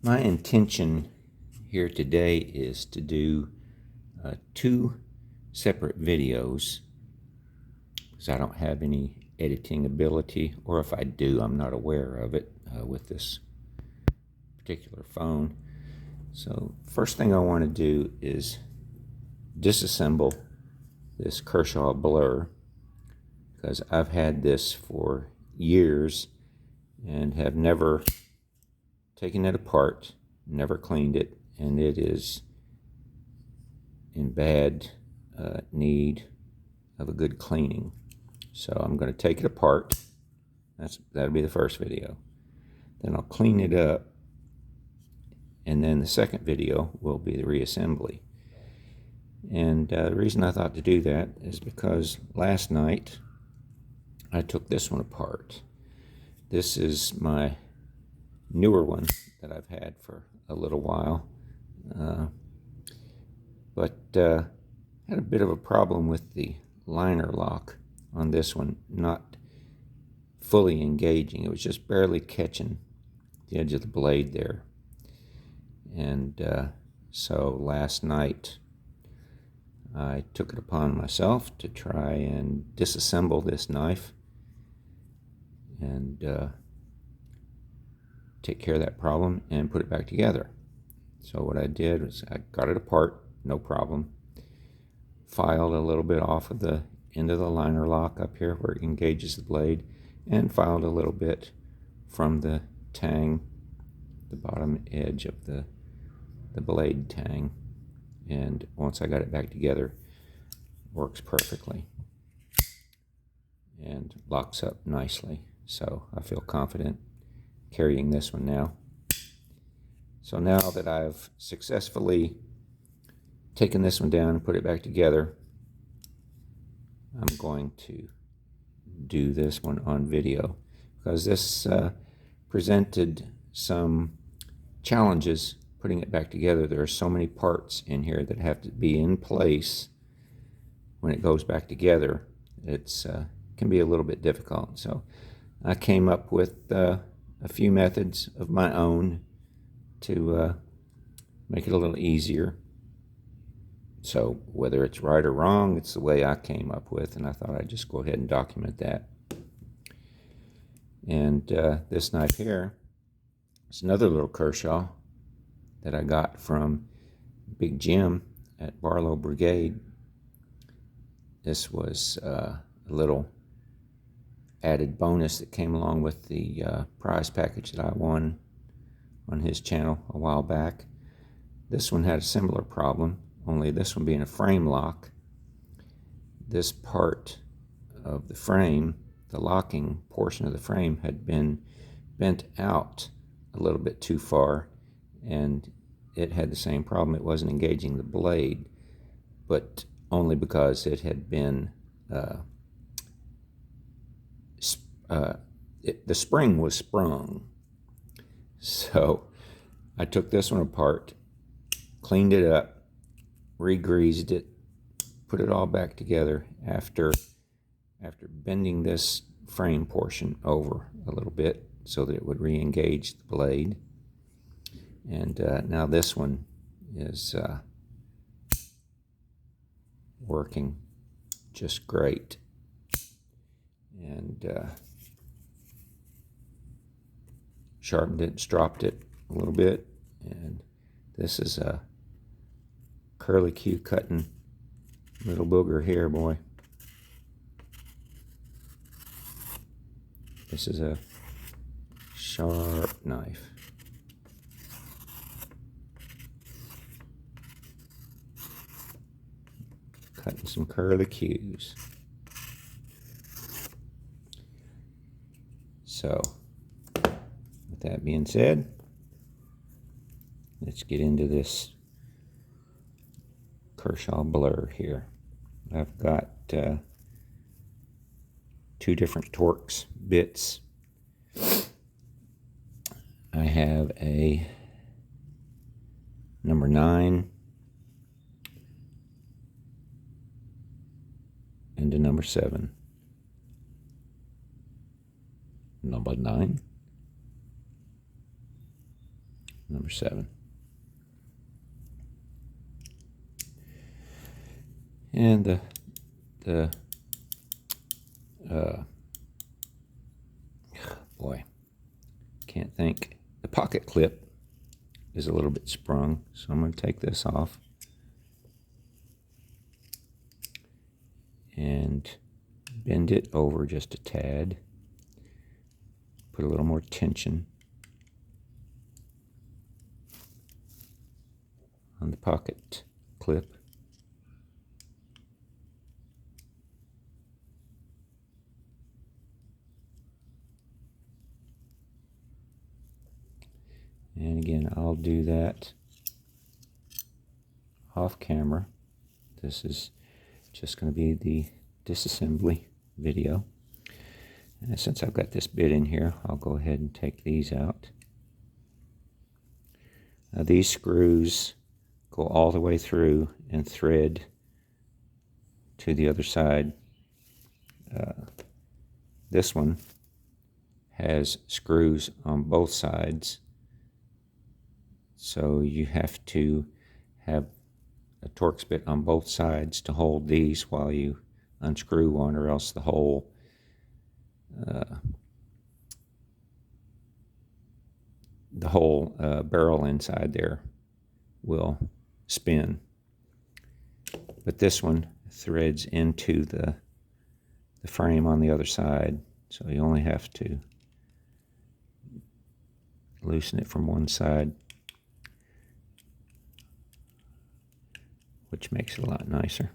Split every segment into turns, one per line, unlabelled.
My intention here today is to do two separate videos, because I don't have any editing ability, or if I do, I'm not aware of it with this particular phone. So first thing I want to do is disassemble this Kershaw blur, because I've had this for years and have never taken it apart, never cleaned it, and it is in bad need of a good cleaning. So I'm going to take it apart. That'll be the first video. Then I'll clean it up, and then the second video will be the reassembly. And the reason I thought to do that is because last night I took this one apart. This is my newer one that I've had for a little while, but had a bit of a problem with the liner lock on this one not fully engaging. It was just barely catching the edge of the blade there. And so last night I took it upon myself to try and disassemble this knife and take care of that problem and put it back together. So what I did was I got it apart, no problem, filed a little bit off of the end of the liner lock up here where it engages the blade, and filed a little bit from the tang, the bottom edge of the blade tang, and once I got it back together, it works perfectly and locks up nicely. So I feel confident carrying this one now. So now that I've successfully taken this one down and put it back together, I'm going to do this one on video, because this presented some challenges putting it back together. There are so many parts in here that have to be in place when it goes back together. It's can be a little bit difficult. So I came up with a few methods of my own to make it a little easier. So whether it's right or wrong, it's the way I came up with, and I thought I'd just go ahead and document that. And this knife here is another little Kershaw that I got from Big Jim at Barlow Brigade. This was a little added bonus that came along with the prize package that I won on his channel a while back. This one had a similar problem, only this one being a frame lock. This part of the frame, the locking portion of the frame, had been bent out a little bit too far, and it had the same problem. It wasn't engaging the blade, but only because it had been the spring was sprung. So I took this one apart, cleaned it up, re-greased it, put it all back together after bending this frame portion over a little bit so that it would re-engage the blade. And now this one is working just great. And sharpened it, stropped it a little bit, and this is a curly Q cutting little booger here, boy. This is a sharp knife. Cutting some curly Qs. So with that being said, let's get into this Kershaw blur here. I've got two different Torx bits. I have a number 9 and a number 7. Number 9, number 7. And boy, can't think. The pocket clip is a little bit sprung, so I'm going to take this off and bend it over just a tad. Put a little more tension on the pocket clip. And again, I'll do that off camera. This is just going to be the disassembly video. And since I've got this bit in here, I'll go ahead and take these out. Now these screws go all the way through and thread to the other side. This one has screws on both sides, so you have to have a Torx bit on both sides to hold these while you unscrew one, or else the whole barrel inside there will spin. But this one threads into the frame on the other side, so you only have to loosen it from one side, which makes it a lot nicer.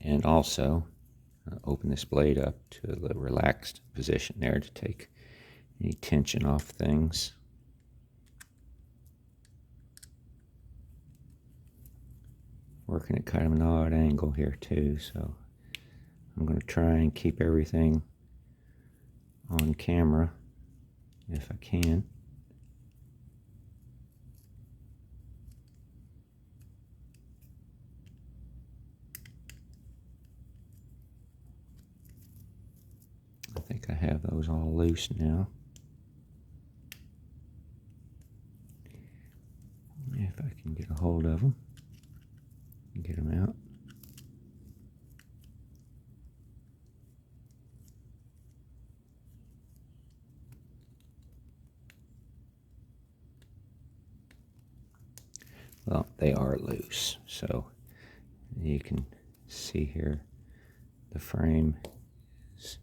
And also open this blade up to the relaxed position there to take any tension off things. Working at kind of an odd angle here too, so I'm going to try and keep everything on camera if I can. I think I have those all loose now. If I can get a hold of them and get them out. Well, they are loose, so you can see here the frame is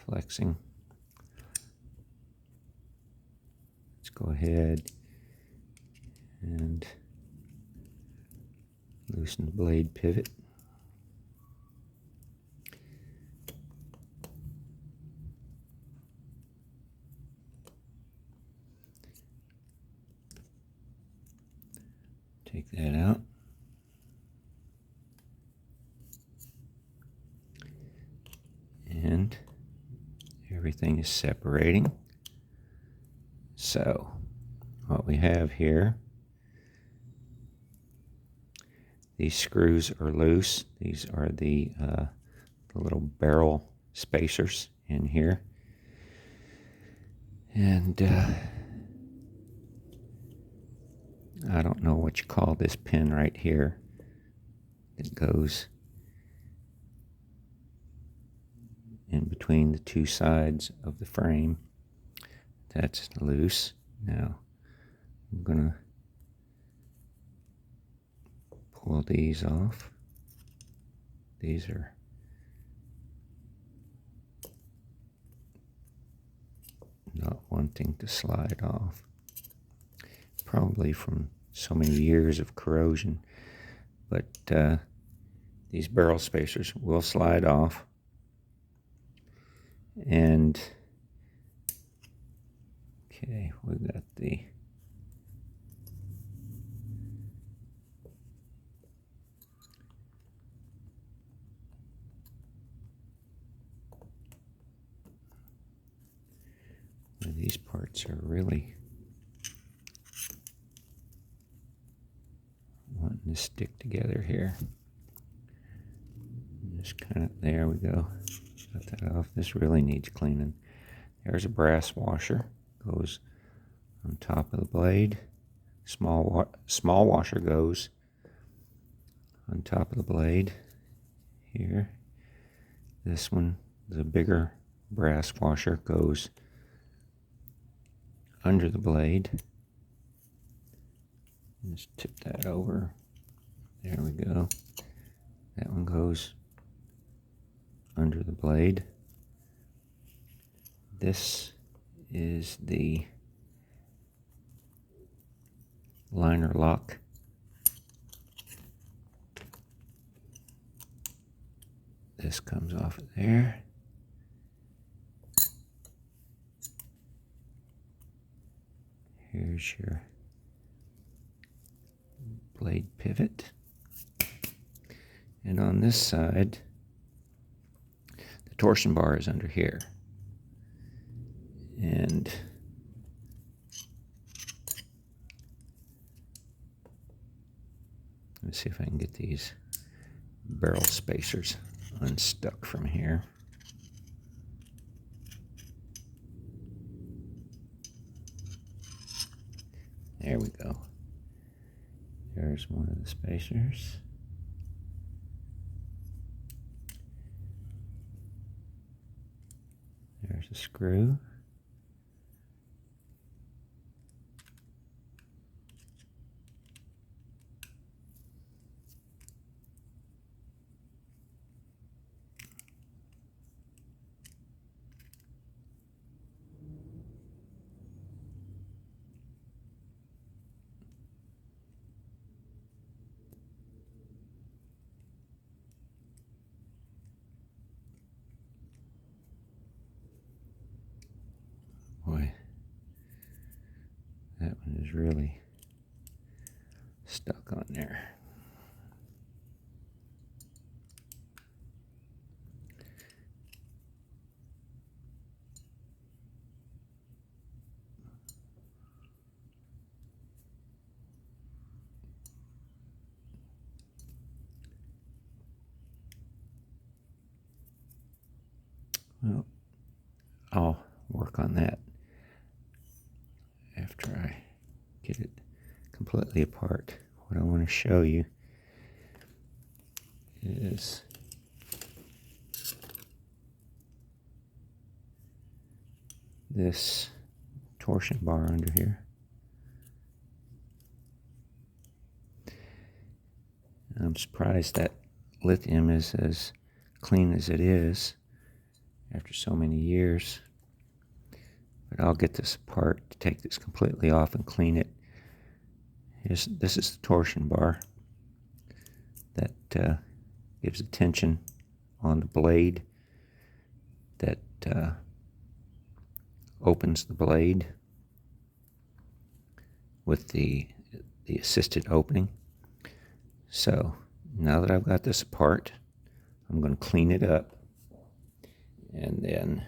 flexing. Let's go ahead and loosen the blade pivot. Take that out. And everything is separating. So what we have here, these screws are loose. These are the little barrel spacers in here. And I don't know what you call this pin right here that goes in between the two sides of the frame. That's loose. Now I'm gonna pull these off. These are not wanting to slide off, probably from so many years of corrosion, but these barrel spacers will slide off. And okay, we've got these parts are really wanting to stick together here. Just kind of, there we go. Got that off. This really needs cleaning. There's a brass washer, goes on top of the blade. Small washer goes on top of the blade here. This one, the bigger brass washer, goes under the blade. Just tip that over. There we go. That one goes under the blade. This is the liner lock. This comes off of there. Here's your blade pivot. And on this side, the torsion bar is under here. And let's see if I can get these barrel spacers unstuck from here. There we go. There's one of the spacers. There's a screw. Boy, that one is really stuck on there. Well, I'll work on that after I get it completely apart. What I want to show you is this torsion bar under here. I'm surprised that lithium is as clean as it is after so many years. But I'll get this apart to take this completely off and clean it. This is the torsion bar that gives the tension on the blade that opens the blade with the assisted opening. So now that I've got this apart, I'm going to clean it up, and then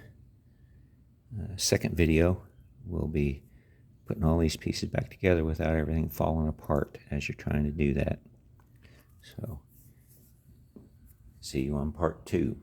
second video will be putting all these pieces back together without everything falling apart as you're trying to do that. So see you on part 2.